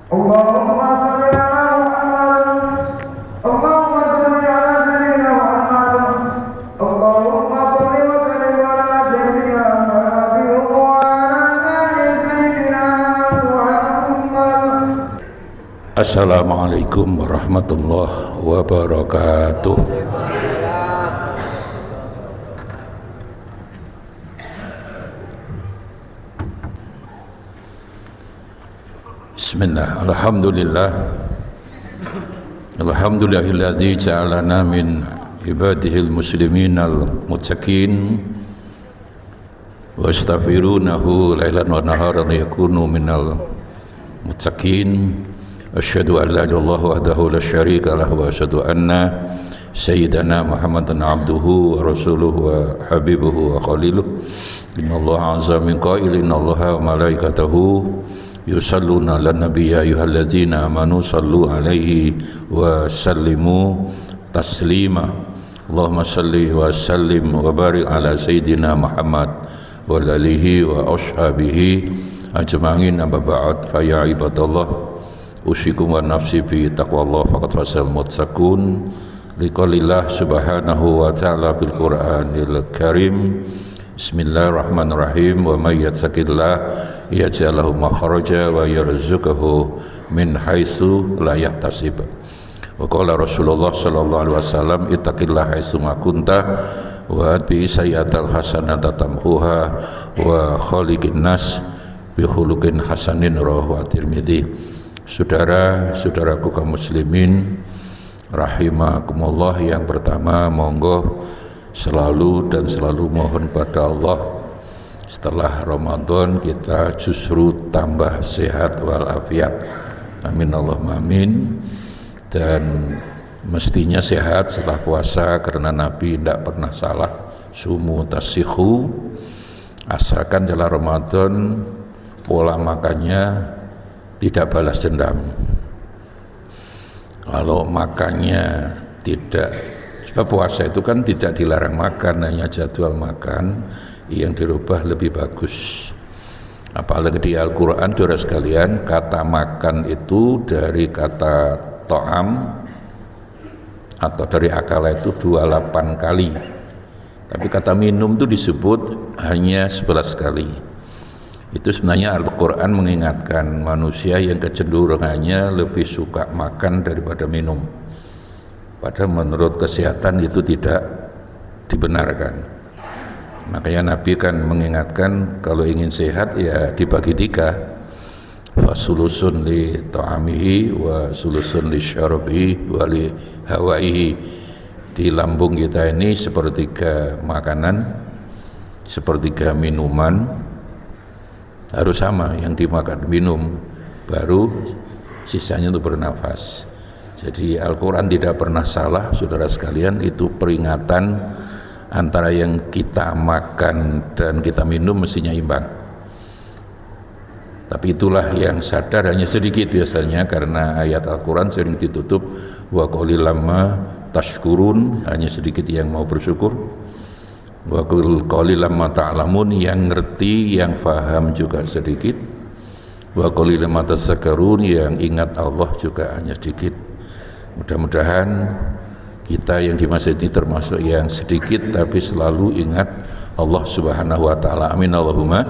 اللهم صل على محمد اللهم صل على سيدنا محمد اللهم صل وسلم على سيدنا محمد وعلى آل سيدنا محمد. Assalamualaikum warahmatullahi wabarakatuh. Bismillah, alhamdulillah, alhamdulillahilladzi ja'alana min ibadihil muslimin al-muttaqin wa astaghfirunahu lailan wa naharan yakunu minal muttaqin. Asyhadu an la ilaha illallah wahdahu la syarika lahu wa asyhadu anna sayyidana Muhammadan abduhu wa rasuluhu wa habibuhu wa khaliluhu. Innallaha azza min qailin innallaha wa malaikatahu yusalluna ala nabiyya ayyuhalladzina amanu sallu alaihi wa sallimu taslima. Allahumma salli wa sallim wa barik ala sayyidina Muhammad wa alihi wa ashabihi ajma'in. Amma ba'd, fa ya ibadallah, usikum wa nafsi bi taqwallah faqad fasal muttaqun. Liqaulillah subhanahu wa ta'ala bil Qur'anil Karim. Bismillahirrahmanirrahim. Wa may yattaqillah yaj'al lahu makhraja wa yarzuqhu min haitsu la yahtasib. Wa qala Rasulullah sallallahu alaihi wasallam, ittaqillaha haitsu ma kunta wa atbi sayyatal hasanata tamhuha wa khaliqin nas bi khuluqin hasanin, rawahu at-Tirmidzi. Saudara-saudaraku kaum muslimin rahimakumullah, yang pertama monggo selalu mohon pada Allah, setelah Ramadan kita justru tambah sehat walafiat, amin Allahumma amin. Dan mestinya sehat setelah puasa, karena Nabi tidak pernah salah, sumu tasihu, asalkan setelah Ramadan pola makannya tidak balas dendam. Kalau makannya tidak, sebab puasa itu kan tidak dilarang makan, hanya jadwal makan yang dirubah lebih bagus. Apalagi di Al-Quran, saudara sekalian, kata makan itu dari kata to'am atau dari akala itu 28 kali, tapi kata minum itu disebut hanya 11 kali. Itu sebenarnya Al-Quran mengingatkan manusia yang kecenderungannya lebih suka makan daripada minum. Padahal menurut kesehatan itu tidak dibenarkan. Makanya Nabi kan mengingatkan kalau ingin sehat ya dibagi 3. Fasulusun li ta'amihi wa sulusun li syarabihi wa li hawaihi. Di lambung kita ini sepertiga makanan, sepertiga minuman, harus sama, yang dimakan minum baru sisanya untuk bernafas. Jadi Al-Quran tidak pernah salah, saudara sekalian. Itu peringatan antara yang kita makan dan kita minum mestinya imbang. Tapi itulah yang sadar hanya sedikit biasanya, karena ayat Al-Quran sering ditutup wa qalil lamma tashkurun, hanya sedikit yang mau bersyukur. Wa qalil lamma ta'lamun, yang ngerti, yang faham juga sedikit. Wa qalil lamma tazakkarun, yang ingat Allah juga hanya sedikit. Mudah-mudahan kita yang di masjid ini termasuk yang sedikit tapi selalu ingat Allah Subhanahu wa taala. Amin Allahumma.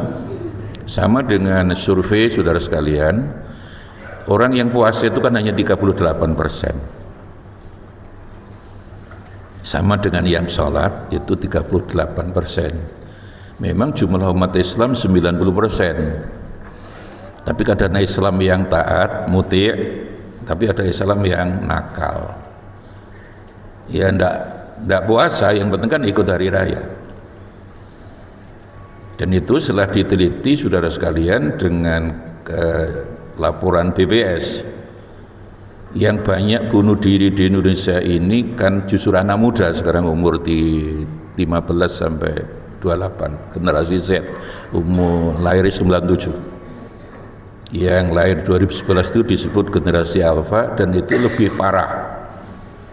Sama dengan survei, saudara sekalian, orang yang puasa itu kan hanya 38%. Sama dengan yang sholat itu 38%. Memang jumlah umat Islam 90%. Tapi kadang Islam yang taat, muti', tapi ada Islam yang nakal. Ya ndak puasa, yang penting kan ikut hari raya. Dan itu setelah diteliti, saudara sekalian, dengan laporan BPS, yang banyak bunuh diri di Indonesia ini kan justru anak muda sekarang, umur di 15 sampai 28, generasi Z, umur lahir 97. Yang lahir 2011 itu disebut generasi Alpha, dan itu lebih parah.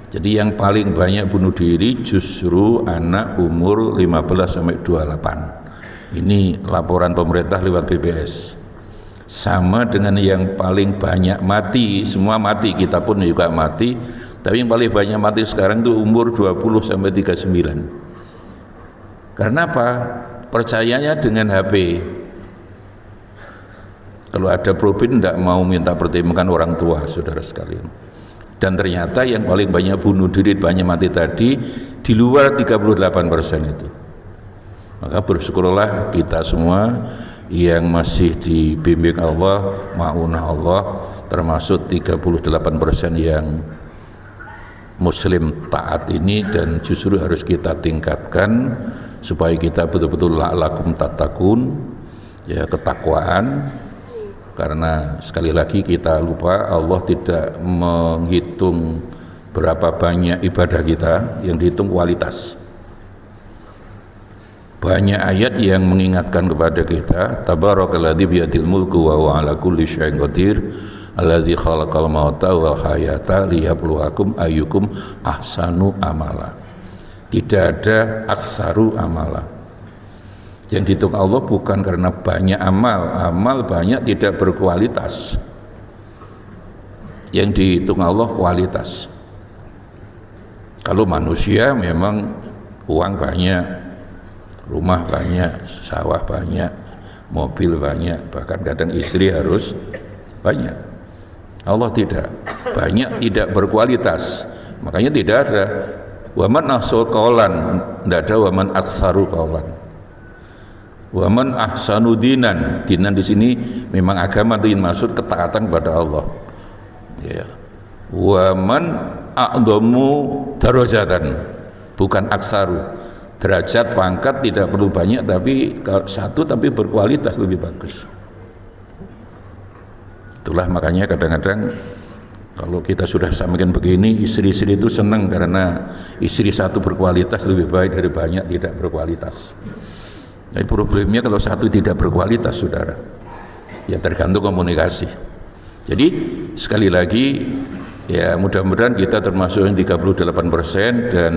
Jadi yang paling banyak bunuh diri justru anak umur 15 sampai 28. Ini laporan pemerintah lewat BPS. sama dengan yang paling banyak mati. Semua mati, kita pun juga mati, tapi yang paling banyak mati sekarang itu umur 20 sampai 39. Karena apa? Percayanya dengan HP. Kalau ada problem tidak mau minta pertimbangan orang tua, saudara sekalian. Dan ternyata yang paling banyak bunuh diri, banyak mati tadi di luar 38% itu. Maka bersyukurlah kita semua yang masih dibimbing Allah, ma'unah Allah, termasuk 38% yang muslim taat ini, dan justru harus kita tingkatkan supaya kita betul-betul la'alakum tattaqun, ya, ketakwaan. Karena sekali lagi kita lupa, Allah tidak menghitung berapa banyak ibadah kita, yang dihitung kualitas. Banyak ayat yang mengingatkan kepada kita, tabarakalladzi biyadil mulku wa huwa ala kulli syai'in qadir, alladzi khalaqal mauta wal hayata liyabluwakum ayyukum ahsanu amala. Tidak ada aksaru amala. Yang dihitung Allah bukan karena banyak amal banyak tidak berkualitas. Yang dihitung Allah kualitas. Kalau manusia memang uang banyak, rumah banyak, sawah banyak, mobil banyak, bahkan kadang istri harus banyak. Allah tidak, banyak tidak berkualitas. Makanya tidak ada waman ahsul qaulan, tidak ada waman aksaru qaulan. Waman ahsanu dinan, dinan di sini memang agama itu yang maksud ketaatan kepada Allah. Ya. Waman a'dhamu darajatan, bukan aksaru. Derajat pangkat tidak perlu banyak, tapi satu tapi berkualitas lebih bagus. Itulah makanya kadang-kadang kalau kita sudah sampaikan begini, istri-istri itu senang karena istri satu berkualitas lebih baik dari banyak tidak berkualitas. Tapi problemnya kalau satu tidak berkualitas, saudara, ya tergantung komunikasi. Jadi sekali lagi, ya mudah-mudahan kita termasuk yang 38%, dan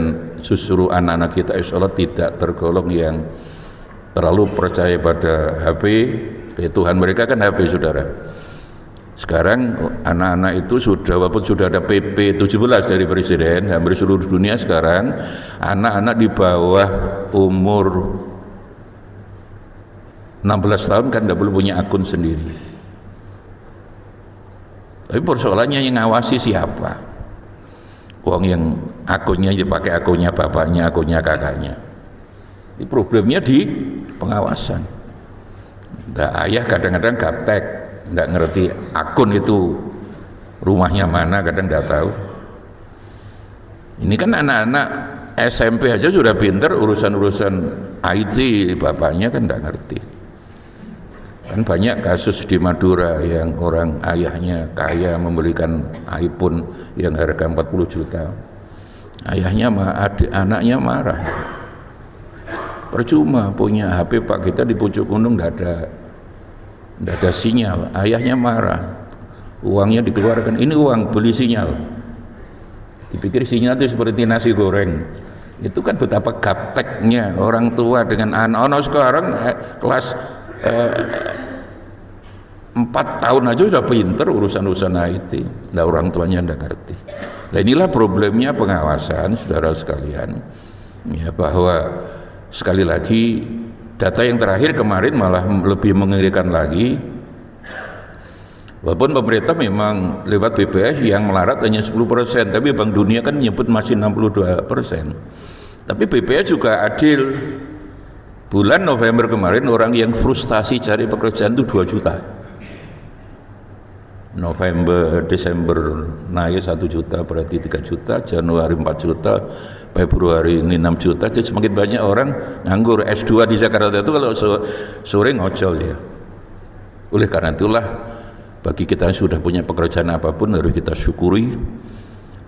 justru anak-anak kita insya Allah tidak tergolong yang terlalu percaya pada HP. Tuhan mereka kan HP, saudara. Sekarang anak-anak itu sudah, walaupun sudah ada PP 17 dari Presiden, hampir seluruh dunia sekarang anak-anak di bawah umur 16 tahun kan tidak boleh punya akun sendiri. Tapi persoalannya yang ngawasi siapa? Uang yang akunnya dipakai akunnya bapaknya, akunnya kakaknya. Ini problemnya di pengawasan. Ayah kadang-kadang gaptek, nggak ngerti akun itu rumahnya mana, kadang nggak tahu. Ini kan anak-anak SMP aja sudah pinter urusan-urusan IT, bapaknya kan nggak ngerti. Kan banyak kasus di Madura yang orang ayahnya kaya membelikan iPhone yang harga 40 juta. Ayahnya anaknya marah. Percuma punya HP Pak, kita di pucuk gunung tidak ada sinyal. Ayahnya marah. Uangnya dikeluarkan, ini uang beli sinyal. Dipikir sinyal itu seperti nasi goreng. Itu kan betapa gapteknya orang tua dengan anak. Sekarang kelas 4 tahun aja sudah pinter urusan-urusan IT. Nah, orang tuanya tidak ngerti. Nah, inilah problemnya pengawasan, saudara sekalian, ya, bahwa sekali lagi data yang terakhir kemarin malah lebih mengerikan lagi. Walaupun pemerintah memang lewat BPS yang melarat hanya 10%, tapi Bank Dunia kan menyebut masih 62%. Tapi BPS juga adil. Bulan November kemarin orang yang frustasi cari pekerjaan itu 2 juta. November, Desember naik 1 juta, berarti 3 juta, Januari 4 juta, Februari ini 6 juta. Jadi semakin banyak orang nganggur. S2 di Jakarta itu kalau sore ngojol dia. Oleh karena itulah bagi kita yang sudah punya pekerjaan apapun harus kita syukuri,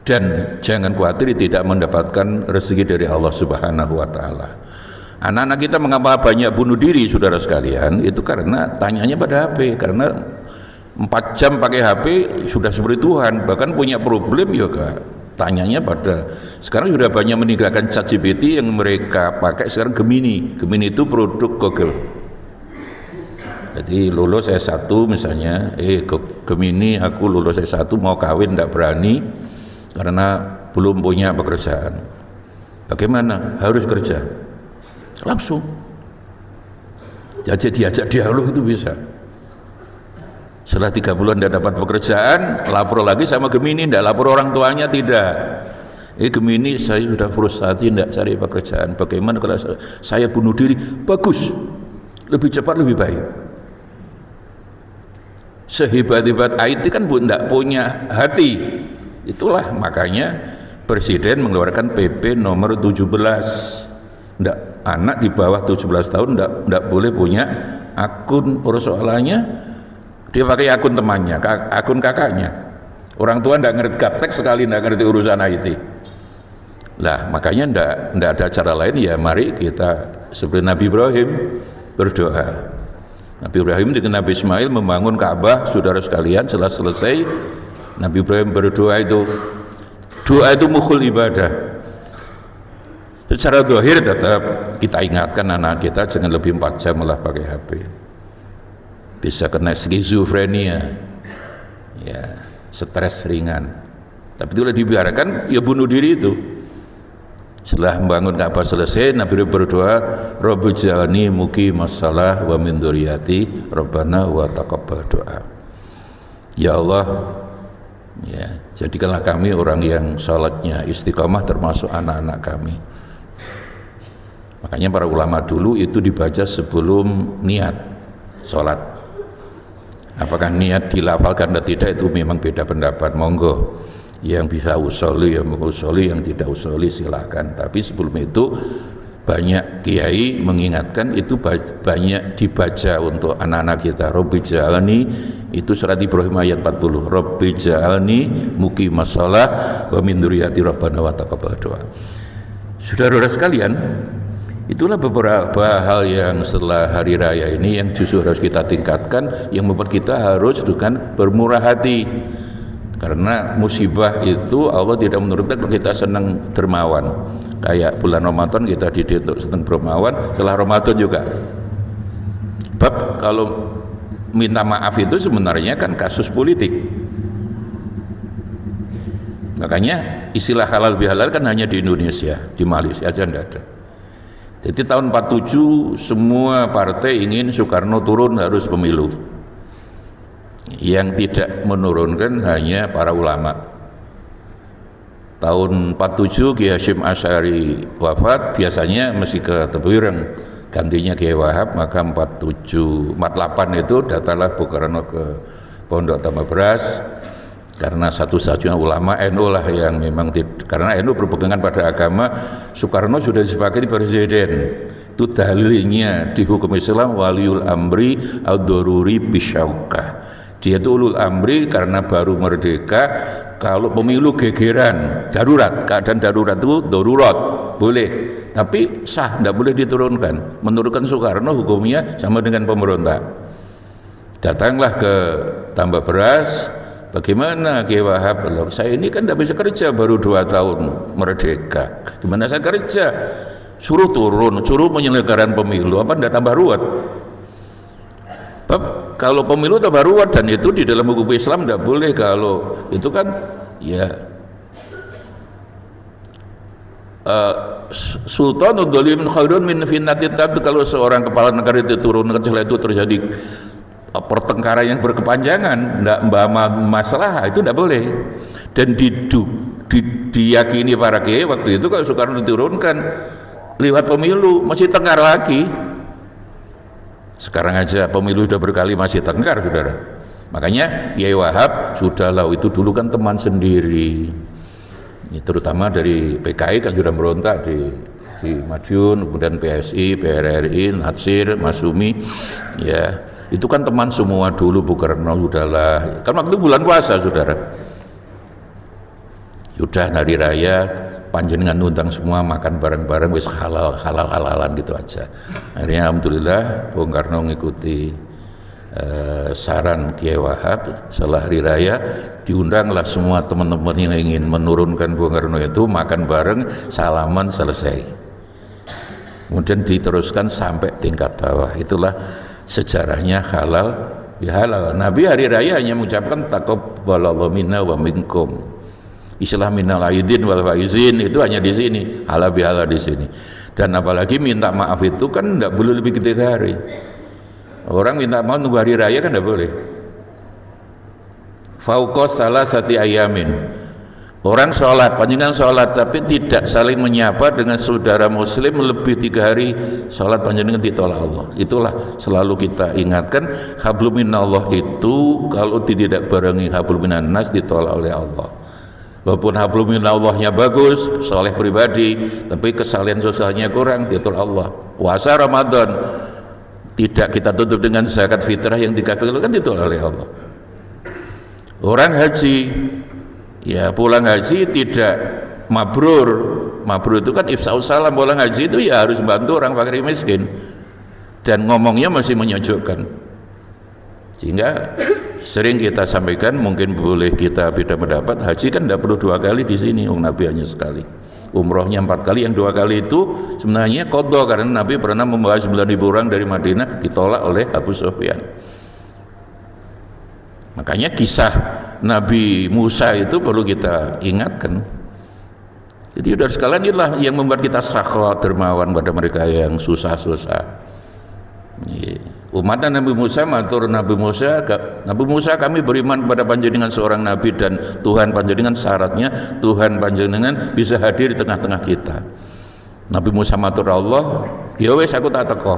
dan jangan khawatir tidak mendapatkan rezeki dari Allah Subhanahu wa taala. Anak-anak kita mengapa banyak bunuh diri, saudara sekalian, itu karena tanyanya pada HP. Karena 4 jam pakai HP sudah seperti Tuhan, bahkan punya problem juga tanyanya pada. Sekarang sudah banyak meninggalkan ChatGPT, yang mereka pakai sekarang Gemini. Gemini itu produk Google. Jadi lulus S1 misalnya, Gemini aku lulus S1 mau kawin tidak berani karena belum punya pekerjaan. Bagaimana? Harus kerja. Langsung. Jadi diajak dialog itu bisa. Setelah 3 bulan tidak dapat pekerjaan, lapor lagi sama Gemini, tidak lapor orang tuanya, tidak. Gemini, saya sudah frustasi tidak cari pekerjaan. Bagaimana kalau saya bunuh diri? Bagus. Lebih cepat, lebih baik. Sehebat-hebat IT kan tidak punya hati. Itulah makanya Presiden mengeluarkan PP nomor 17. Anak di bawah 17 tahun tidak boleh punya akun. Persoalannya dia pakai akun temannya, akun kakaknya. Orang tua tidak ngerti gaptek sekali, tidak ngerti urusan IT. Lah makanya tidak ada cara lain, ya mari kita seperti Nabi Ibrahim berdoa. Nabi Ibrahim dengan Nabi Ismail membangun Ka'bah, saudara sekalian. Setelah selesai Nabi Ibrahim berdoa, doa itu mukhul ibadah. Secara zahir tetap kita ingatkan anak kita jangan lebih 4 jam malah pakai HP, bisa kena skizofrenia, ya stres ringan. Tapi itu dibiarkan, ya bunuh diri itu. Setelah membangun Ka'bah selesai, Nabi Ibrahim berdoa, Rabbi ij'alni muqimas shalah wa min dzurriyyati Rabbana wa taqabbal doa. Ya Allah, ya jadikanlah kami orang yang salatnya istiqamah termasuk anak-anak kami. Makanya para ulama dulu itu dibaca sebelum niat salat. Apakah niat dilafalkan atau tidak itu memang beda pendapat, monggo. Yang bisa usoli, yang mengusoli, yang tidak usoli silahkan. Tapi sebelum itu banyak kiai mengingatkan itu banyak dibaca untuk anak-anak kita. Rabbi ij'alni, itu surat Ibrahim ayat 40. Rabbi ij'alni muqimas shalah wa min dzurriyyati Rabbana wa taqabbal doa. Saudara-saudara sekalian, itulah beberapa hal yang setelah hari raya ini yang justru harus kita tingkatkan, yang membuat kita harus dengan bermurah hati. Karena musibah itu Allah tidak menurunkan kalau kita senang dermawan. Kayak bulan Ramadan kita dididik untuk senang dermawan, setelah Ramadan juga. Bab kalau minta maaf itu sebenarnya kan kasus politik. Makanya istilah halal bihalal kan hanya di Indonesia, di Malaysia aja tidak ada. Jadi tahun 47 semua partai ingin Soekarno turun, harus pemilu. Yang tidak menurunkan hanya para ulama. Tahun 47 Kiai Hasyim Asy'ari wafat, biasanya mesti ke Tebuireng, gantinya Kiai Wahab. Maka 48 itu datanglah Bung Karno ke Pondok Tambah Beras, karena satu-satunya ulama NU lah yang memang karena NU berpegangan pada agama. Soekarno sudah disepakati presiden, itu dalilnya di hukum Islam waliul amri ad-daruri bisyaukah. Dia itu ulul amri karena baru merdeka. Kalau pemilu gegeran, darurat, keadaan darurat itu darurat boleh, tapi sah, tidak boleh diturunkan. Menurunkan Soekarno hukumnya sama dengan pemerintah. Datanglah ke Tambah Beras, bagaimana Kiai Wahab? Saya ini kan tidak bisa kerja, baru 2 tahun merdeka, gimana saya kerja? Suruh turun, suruh penyelenggaraan pemilu, apa tidak tambah ruwet? Kalau pemilu tambah ruwet, dan itu di dalam hukum Islam tidak boleh. Kalau itu kan ya sultanul dzalimin khairun min fitnatit tab. Kalau seorang kepala negara itu turun, setelah itu terjadi pertengkaran yang berkepanjangan, tidak masalah, itu tidak boleh. Dan diyakini para kiai waktu itu kalau Soekarno diturunkan lewat pemilu masih tengkar lagi. Sekarang aja pemilu sudah berkali masih tengkar, saudara. Makanya Kiai Wahab sudahlah, itu dulu kan teman sendiri, terutama dari PKI kan sudah berontak di Madiun, kemudian PSI, PRRI, Natsir, Masumi, ya itu kan teman semua dulu. Bung Karno sudahlah, kan waktu bulan puasa, saudara. Sudah hari raya panjenengan undang semua makan bareng-bareng, wis halalan gitu aja. Akhirnya alhamdulillah Bung Karno mengikuti saran Kiai Wahab. Setelah hari raya diundanglah semua teman-teman yang ingin menurunkan Bung Karno itu makan bareng, salaman, selesai. Kemudian diteruskan sampai tingkat bawah. Itulah sejarahnya halal bihalal. Nabi hari raya hanya mengucapkan taqabbalallahu minna wa minkum. Istilah minal aidin wal faizin itu hanya di sini, halal bihalal di sini. Dan apalagi minta maaf itu kan tidak boleh lebih 3 hari. Orang minta maaf nunggu hari raya kan tidak boleh. Fauqos salasati ayamin. Orang sholat, panjenengan sholat tapi tidak saling menyapa dengan saudara muslim lebih 3 hari, sholat panjenengan ditolak Allah. Itulah selalu kita ingatkan, hablum minallah itu kalau tidak barengi hablum minan nas ditolak oleh Allah. Walaupun hablum minallahnya bagus, soleh pribadi, tapi kesalahan sosialnya kurang, ditolak Allah. Puasa Ramadan tidak kita tutup dengan zakat fitrah yang dikatakan ditolak oleh Allah. Orang haji, ya pulang haji tidak mabrur. Mabrur itu kan ifsa'us salam, pulang haji itu ya harus bantu orang fakir miskin dan ngomongnya masih menyejukkan. Sehingga sering kita sampaikan, mungkin boleh kita beda pendapat, haji kan tidak perlu 2 kali di sini, Nabi hanya sekali. Umrohnya 4 kali, yang 2 kali itu sebenarnya qadha, karena Nabi pernah membawa 9.000 orang dari Madinah, ditolak oleh Abu Sufyan. Makanya kisah Nabi Musa itu perlu kita ingatkan. Jadi saudara sekalian, inilah yang membuat kita sakwa dermawan pada mereka yang susah-susah. Umatnya Nabi Musa matur Nabi Musa kami beriman kepada panjenengan seorang nabi dan Tuhan panjenengan, syaratnya Tuhan panjenengan bisa hadir di tengah-tengah kita. Nabi Musa matur Allah, ya wes aku tak teko.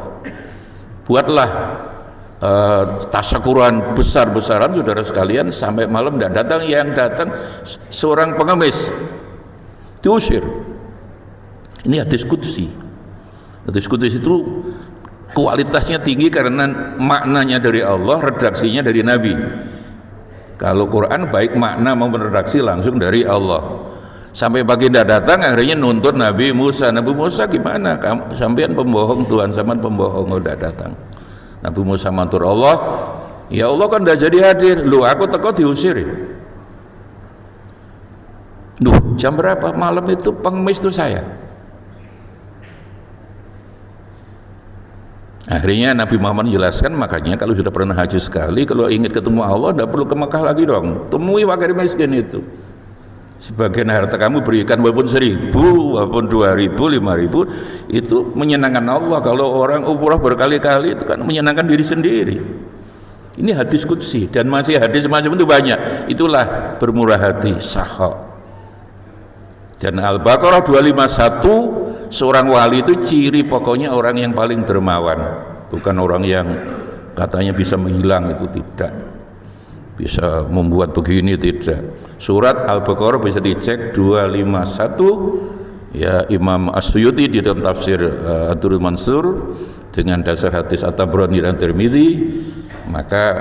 Buatlah tasyakuran besar-besaran saudara sekalian, sampai malam tidak datang, yang datang seorang pengemis, diusir. Ini hadis qudsi. Hadis qudsi itu kualitasnya tinggi karena maknanya dari Allah, redaksinya dari Nabi. Kalau Quran baik makna maupun redaksi langsung dari Allah. Sampai pagi tidak datang, akhirnya nuntut Nabi Musa. Nabi Musa gimana? Kamu sampean pembohong, Tuhan sampean pembohong, udah datang. Nabi Musa matur Allah, ya Allah kan udah jadi hadir. Lu aku teko diusir. Duh, jam berapa malam itu pengemis itu saya. Akhirnya Nabi Muhammad menjelaskan, makanya kalau sudah pernah haji sekali, kalau ingin ketemu Allah tidak perlu ke Mekah lagi dong, temui fakir miskin itu. Sebagian harta kamu berikan, walaupun 1.000, walaupun 2.000, 5.000, itu menyenangkan Allah. Kalau orang umrah berkali-kali itu kan menyenangkan diri sendiri. Ini hadis qudsi, dan masih hadis macam itu banyak. Itulah bermurah hati, sakha. Dan Al-Baqarah 251, seorang wali itu ciri pokoknya orang yang paling dermawan, bukan orang yang katanya bisa menghilang, itu tidak, bisa membuat begini, tidak. Surat Al-Baqarah bisa dicek 251 ya, Imam As-Suyuti di dalam tafsir Ad-Durrul Mansur dengan dasar hadis At-Tabrani dan Tirmidzi. Maka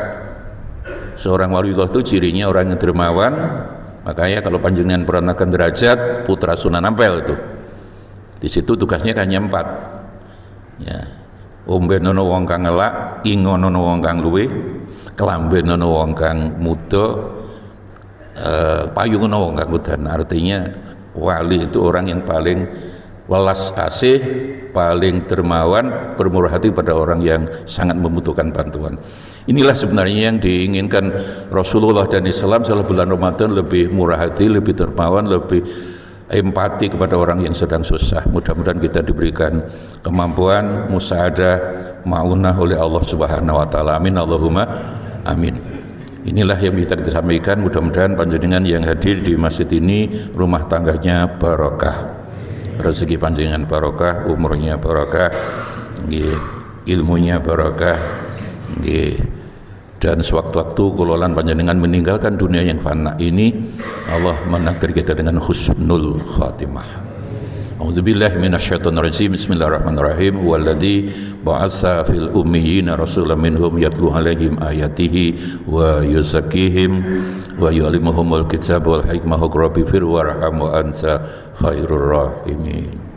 seorang waliullah itu cirinya orang yang dermawan. Makanya kalau panjenengan peranakan derajat putra Sunan Ampel itu, di situ tugasnya hanya 4 ya, ombe nono wong kang ngelak, ingon nono wong kang luwe, kelambe nono wong kang muda, payung nono wong kang udan. Artinya wali itu orang yang paling welas asih, paling dermawan, bermurah hati pada orang yang sangat membutuhkan bantuan. Inilah sebenarnya yang diinginkan Rasulullah dan Islam setelah bulan Ramadan, lebih murah hati, lebih dermawan, lebih empati kepada orang yang sedang susah. Mudah-mudahan kita diberikan kemampuan musaadah, ma'unah oleh Allah Subhanahu wa taala. Amin Allahumma amin. Inilah yang kita sampaikan. Mudah-mudahan panjenengan yang hadir di masjid ini rumah tangganya barokah, rezeki panjenengan barokah, umurnya barokah, ilmunya barokah, dan sewaktu-waktu kulolan panjenengan meninggalkan dunia yang fana ini, Allah menakdir kita dengan husnul khatimah. A'udzubillahi minasyaitonir rajim. Bismillahirrahmanirrahim. Walladzi ba'atsa fil ummiyina rasulan minhum yatlu 'alaihim ayatihi wa yuzakkihim wa yu'allimuhumul kitaba wal hikmah wa warham wa anta khairur rahimin.